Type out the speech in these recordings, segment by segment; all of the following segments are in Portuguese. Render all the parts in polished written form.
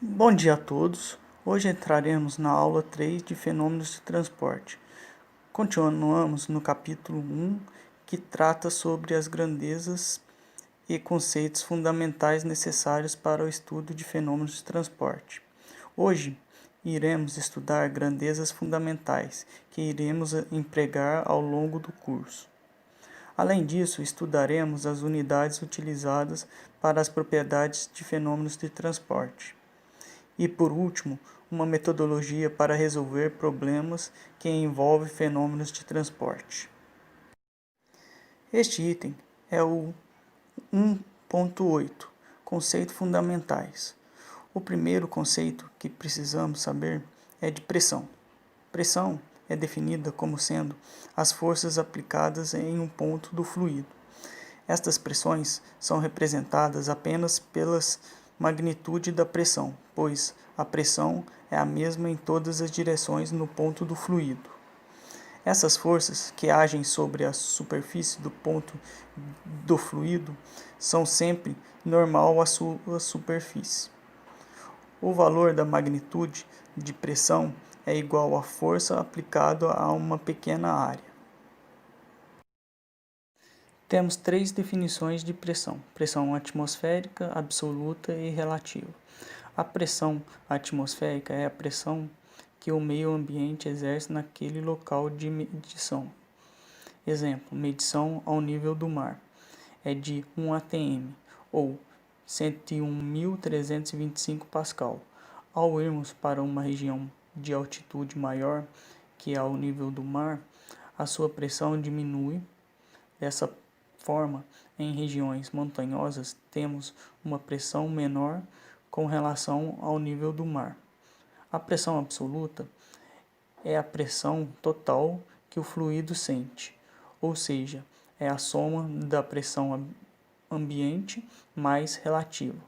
Bom dia a todos. Hoje entraremos na aula 3 de fenômenos de transporte. Continuamos no capítulo 1, que trata sobre as grandezas e conceitos fundamentais necessários para o estudo de fenômenos de transporte. Hoje iremos estudar grandezas fundamentais, que iremos empregar ao longo do curso. Além disso, estudaremos as unidades utilizadas para as propriedades de fenômenos de transporte. E, por último, uma metodologia para resolver problemas que envolvem fenômenos de transporte. Este item é o 1.8, Conceitos Fundamentais. O primeiro conceito que precisamos saber é de pressão. Pressão é definida como sendo as forças aplicadas em um ponto do fluido. Estas pressões são representadas apenas pelas magnitude da pressão, pois a pressão é a mesma em todas as direções no ponto do fluido. Essas forças que agem sobre a superfície do ponto do fluido são sempre normal à sua superfície. O valor da magnitude de pressão é igual à força aplicada a uma pequena área. Temos três definições de pressão: pressão atmosférica, absoluta e relativa. A pressão atmosférica é a pressão que o meio ambiente exerce naquele local de medição. Exemplo, medição ao nível do mar é de 1 atm, ou 101.325 pascal. Ao irmos para uma região de altitude maior que ao nível do mar, a sua pressão diminui. Dessa forma, em regiões montanhosas, temos uma pressão menor com relação ao nível do mar. A pressão absoluta é a pressão total que o fluido sente, ou seja, é a soma da pressão ambiente mais relativa.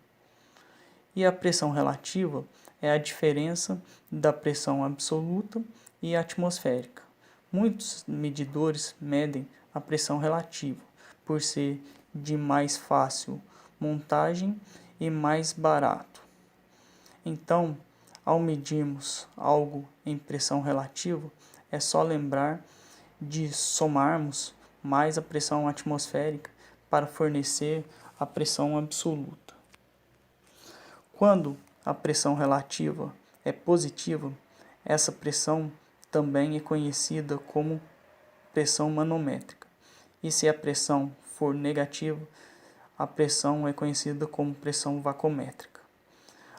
E a pressão relativa é a diferença da pressão absoluta e atmosférica. Muitos medidores medem a pressão relativa, por ser de mais fácil montagem e mais barato. Então, ao medirmos algo em pressão relativa, é só lembrar de somarmos mais a pressão atmosférica para fornecer a pressão absoluta. Quando a pressão relativa é positiva, essa pressão também é conhecida como pressão manométrica. E se a pressão for negativa, a pressão é conhecida como pressão vacométrica.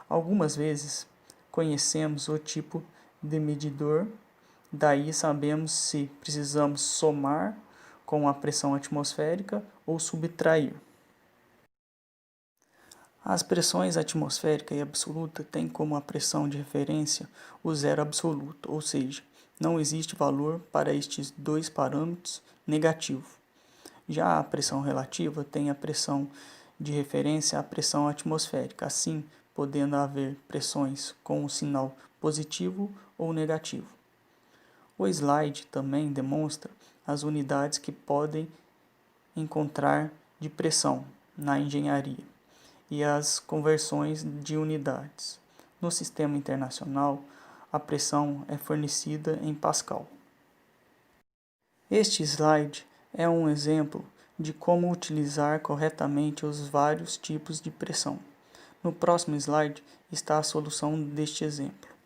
Algumas vezes conhecemos o tipo de medidor, daí sabemos se precisamos somar com a pressão atmosférica ou subtrair. As pressões atmosférica e absoluta têm como a pressão de referência o zero absoluto, ou seja, não existe valor para estes dois parâmetros negativo. Já a pressão relativa tem a pressão de referência à pressão atmosférica, assim podendo haver pressões com o sinal positivo ou negativo. O slide também demonstra as unidades que podem encontrar de pressão na engenharia e as conversões de unidades. No sistema internacional, a pressão é fornecida em Pascal. Este slide é um exemplo de como utilizar corretamente os vários tipos de pressão. No próximo slide está a solução deste exemplo.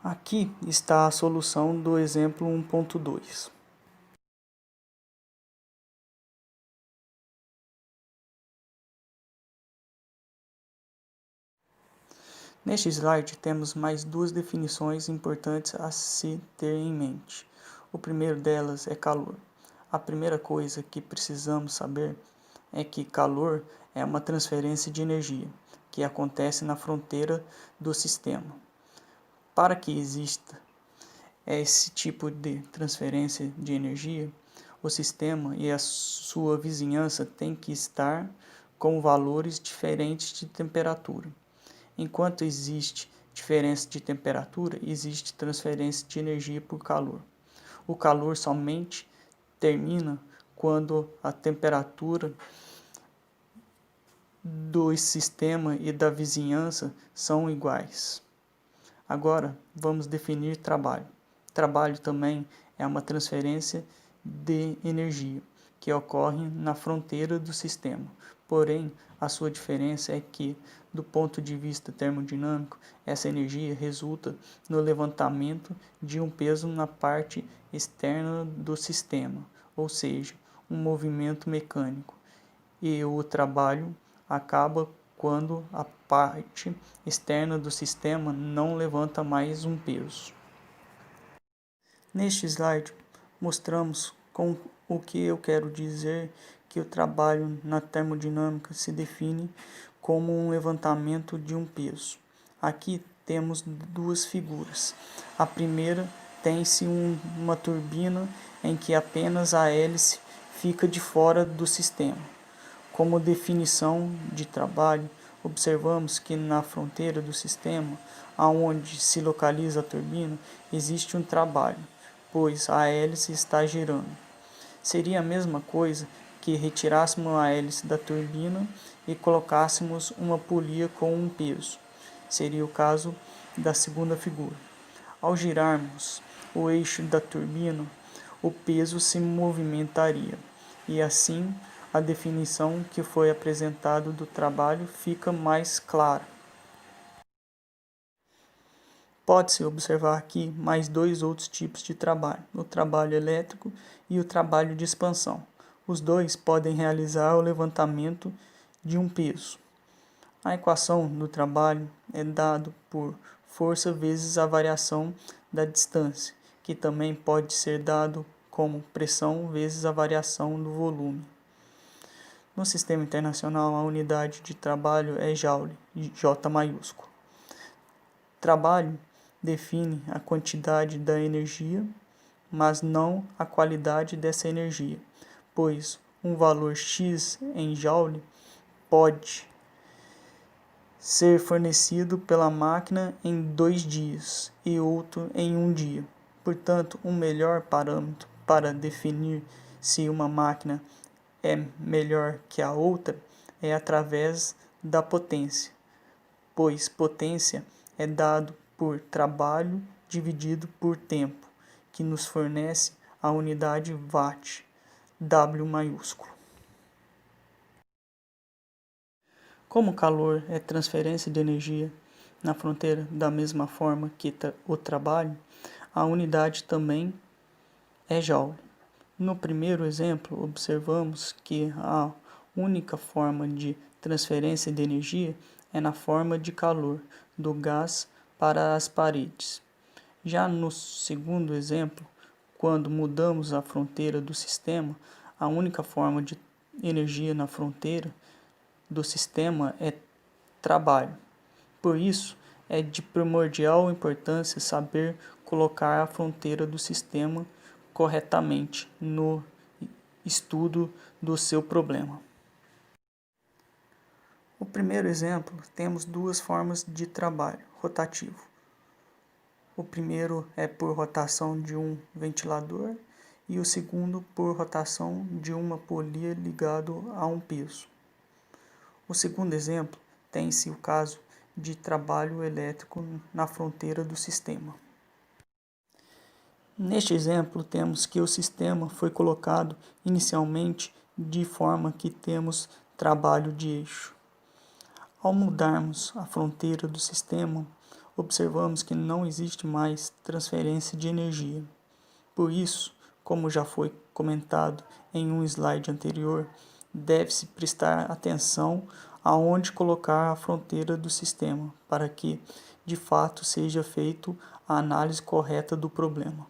Aqui está a solução do exemplo 1.2. Neste slide temos mais duas definições importantes a se ter em mente. O primeiro delas é calor. A primeira coisa que precisamos saber é que calor é uma transferência de energia que acontece na fronteira do sistema. Para que exista esse tipo de transferência de energia, o sistema e a sua vizinhança têm que estar com valores diferentes de temperatura. Enquanto existe diferença de temperatura, existe transferência de energia por calor. O calor somente termina quando a temperatura do sistema e da vizinhança são iguais. Agora, vamos definir trabalho. Trabalho também é uma transferência de energia que ocorre na fronteira do sistema. Porém, a sua diferença é que, do ponto de vista termodinâmico, essa energia resulta no levantamento de um peso na parte externa do sistema, ou seja, um movimento mecânico, e o trabalho acaba quando a parte externa do sistema não levanta mais um peso. Neste slide, mostramos com o que eu quero dizer que o trabalho na termodinâmica se define como um levantamento de um peso. Aqui temos duas figuras. A primeira tem-se uma turbina em que apenas a hélice fica de fora do sistema. Como definição de trabalho, observamos que na fronteira do sistema, aonde se localiza a turbina, existe um trabalho, pois a hélice está girando. Seria a mesma coisa que retirássemos a hélice da turbina e colocássemos uma polia com um peso. Seria o caso da segunda figura. Ao girarmos o eixo da turbina, o peso se movimentaria, e assim a definição que foi apresentada do trabalho fica mais clara. Pode-se observar aqui mais dois outros tipos de trabalho, o trabalho elétrico e o trabalho de expansão. Os dois podem realizar o levantamento de um peso. A equação do trabalho é dada por força vezes a variação da distância, que também pode ser dado como pressão vezes a variação do volume. No sistema internacional, a unidade de trabalho é Joule, J maiúsculo. Trabalho define a quantidade da energia, mas não a qualidade dessa energia, pois um valor X em Joule pode ser fornecido pela máquina em 2 dias e outro em 1 dia. Portanto, um melhor parâmetro para definir se uma máquina é melhor que a outra é através da potência, pois potência é dado por trabalho dividido por tempo, que nos fornece a unidade watt, W maiúsculo. Como calor é transferência de energia na fronteira da mesma forma que o trabalho, a unidade também é Joule. No primeiro exemplo, observamos que a única forma de transferência de energia é na forma de calor do gás para as paredes. Já no segundo exemplo, quando mudamos a fronteira do sistema, a única forma de energia na fronteira do sistema é trabalho. Por isso, é de primordial importância saber colocar a fronteira do sistema corretamente no estudo do seu problema. O primeiro exemplo, temos duas formas de trabalho rotativo. O primeiro é por rotação de um ventilador e o segundo por rotação de uma polia ligado a um peso. O segundo exemplo tem-se o caso de trabalho elétrico na fronteira do sistema. Neste exemplo, temos que o sistema foi colocado inicialmente de forma que temos trabalho de eixo. Ao mudarmos a fronteira do sistema, observamos que não existe mais transferência de energia. Por isso, como já foi comentado em um slide anterior, deve-se prestar atenção aonde colocar a fronteira do sistema, para que, de fato, seja feita a análise correta do problema.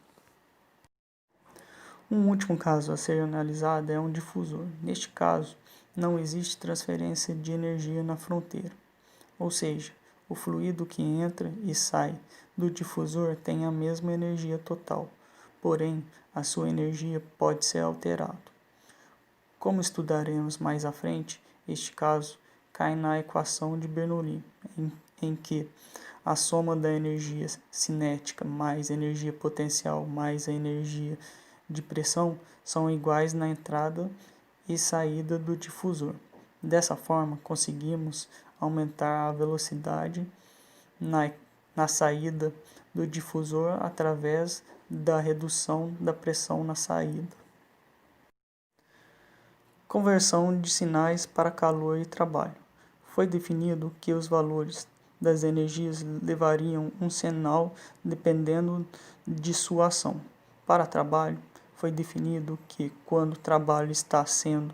Um último caso a ser analisado é um difusor. Neste caso, não existe transferência de energia na fronteira, ou seja, o fluido que entra e sai do difusor tem a mesma energia total, porém, a sua energia pode ser alterada. Como estudaremos mais à frente, este caso cai na equação de Bernoulli, em que a soma da energia cinética mais energia potencial mais a energia de pressão são iguais na entrada e saída do difusor. Dessa forma, conseguimos aumentar a velocidade na saída do difusor através da redução da pressão na saída. Conversão de sinais para calor e trabalho. Foi definido que os valores das energias levariam um sinal dependendo de sua ação. Para trabalho, foi definido que quando o trabalho está sendo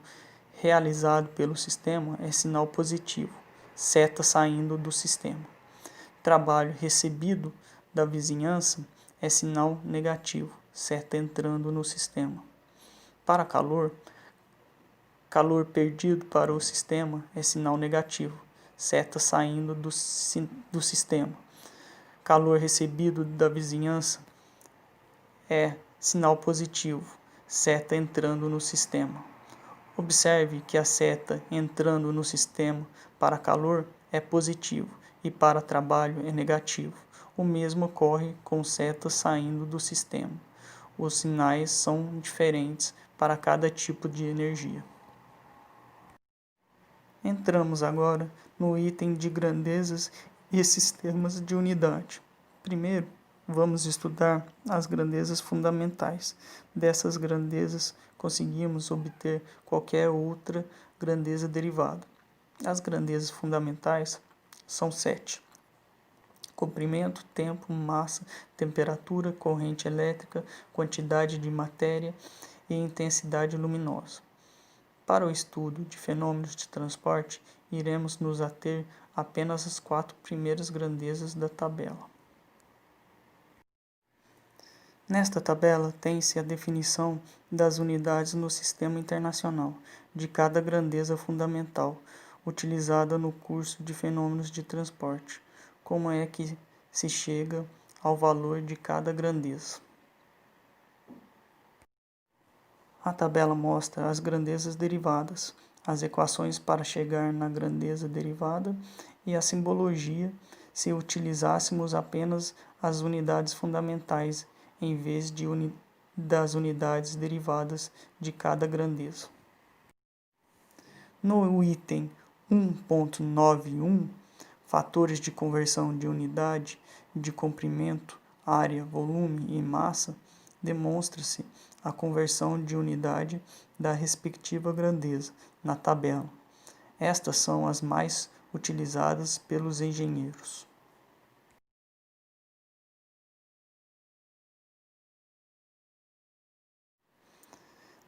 realizado pelo sistema é sinal positivo, seta saindo do sistema. Trabalho recebido da vizinhança é sinal negativo, seta entrando no sistema. Para calor perdido para o sistema é sinal negativo, seta saindo do sistema. Calor recebido da vizinhança é sinal positivo, seta entrando no sistema. Observe que a seta entrando no sistema para calor é positivo e para trabalho é negativo. O mesmo ocorre com seta saindo do sistema. Os sinais são diferentes para cada tipo de energia. Entramos agora no item de grandezas e sistemas de unidade. Primeiro, vamos estudar as grandezas fundamentais. Dessas grandezas, conseguimos obter qualquer outra grandeza derivada. As grandezas fundamentais são 7. Comprimento, tempo, massa, temperatura, corrente elétrica, quantidade de matéria e intensidade luminosa. Para o estudo de fenômenos de transporte, iremos nos ater apenas às 4 primeiras grandezas da tabela. Nesta tabela tem-se a definição das unidades no sistema internacional de cada grandeza fundamental, utilizada no curso de fenômenos de transporte. Como é que se chega ao valor de cada grandeza? A tabela mostra as grandezas derivadas, as equações para chegar na grandeza derivada e a simbologia se utilizássemos apenas as unidades fundamentais em vez das unidades derivadas de cada grandeza. No item 1.91, fatores de conversão de unidade de comprimento, área, volume e massa, demonstra-se a conversão de unidade da respectiva grandeza na tabela. Estas são as mais utilizadas pelos engenheiros.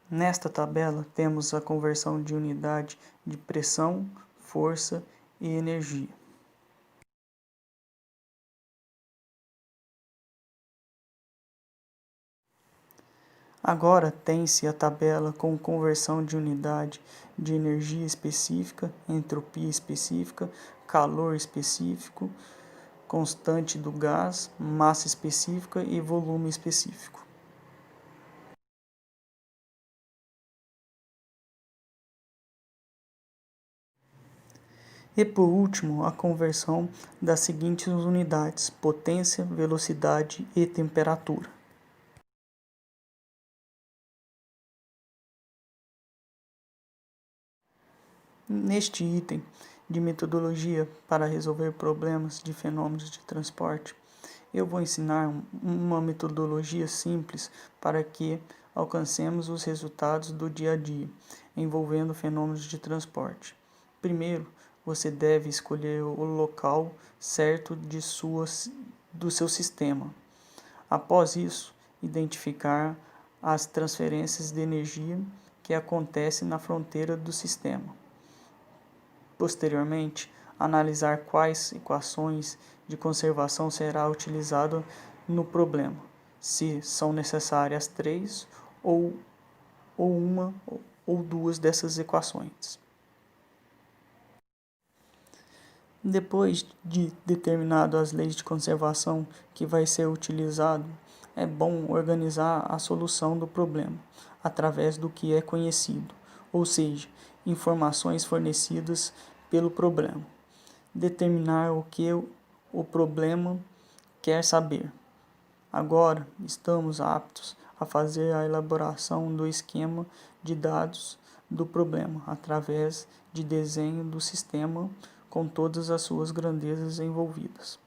Nesta tabela temos a conversão de unidade de pressão, força e energia. Agora tem-se a tabela com conversão de unidade de energia específica, entropia específica, calor específico, constante do gás, massa específica e volume específico. E por último, a conversão das seguintes unidades: potência, velocidade e temperatura. Neste item de metodologia para resolver problemas de fenômenos de transporte, eu vou ensinar uma metodologia simples para que alcancemos os resultados do dia a dia, envolvendo fenômenos de transporte. Primeiro, você deve escolher o local certo do seu sistema. Após isso, identificar as transferências de energia que acontecem na fronteira do sistema. Posteriormente, analisar quais equações de conservação será utilizado no problema, se são necessárias 3 ou uma ou duas dessas equações. Depois de determinado as leis de conservação que vai ser utilizado, é bom organizar a solução do problema através do que é conhecido, ou seja, informações fornecidas pelo problema. Determinar o que o problema quer saber. Agora estamos aptos a fazer a elaboração do esquema de dados do problema, através de desenho do sistema com todas as suas grandezas envolvidas.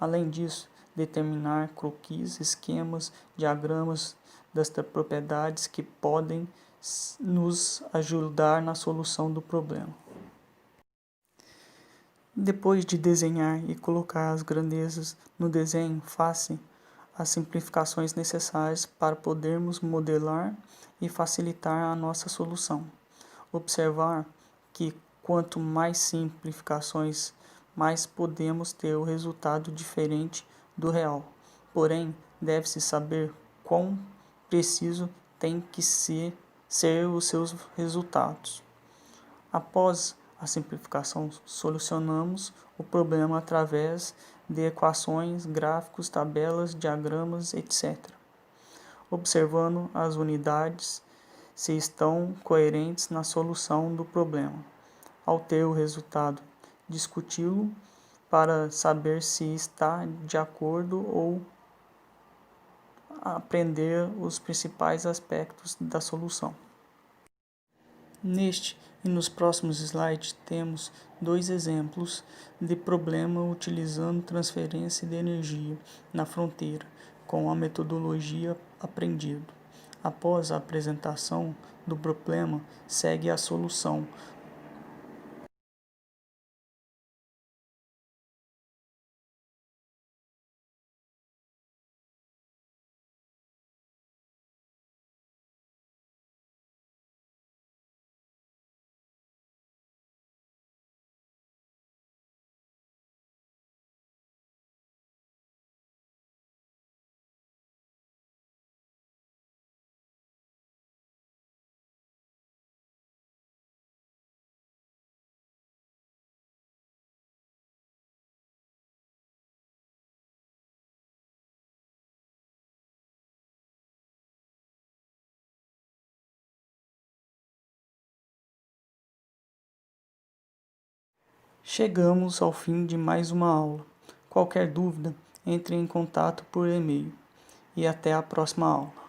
Além disso, determinar croquis, esquemas, diagramas das propriedades que podem nos ajudar na solução do problema. Depois de desenhar e colocar as grandezas no desenho, faça as simplificações necessárias para podermos modelar e facilitar a nossa solução. Observar que quanto mais simplificações, mais podemos ter o resultado diferente do real. Porém, deve-se saber quão preciso tem que ser os seus resultados. Após a simplificação, solucionamos o problema através de equações, gráficos, tabelas, diagramas, etc. Observando as unidades se estão coerentes na solução do problema. Ao ter o resultado, discuti-lo para saber se está de acordo ou aprender os principais aspectos da solução. Neste e nos próximos slides temos dois exemplos de problema utilizando transferência de energia na fronteira com a metodologia aprendida. Após a apresentação do problema, segue a solução. Chegamos ao fim de mais uma aula. Qualquer dúvida, entre em contato por e-mail. E até a próxima aula.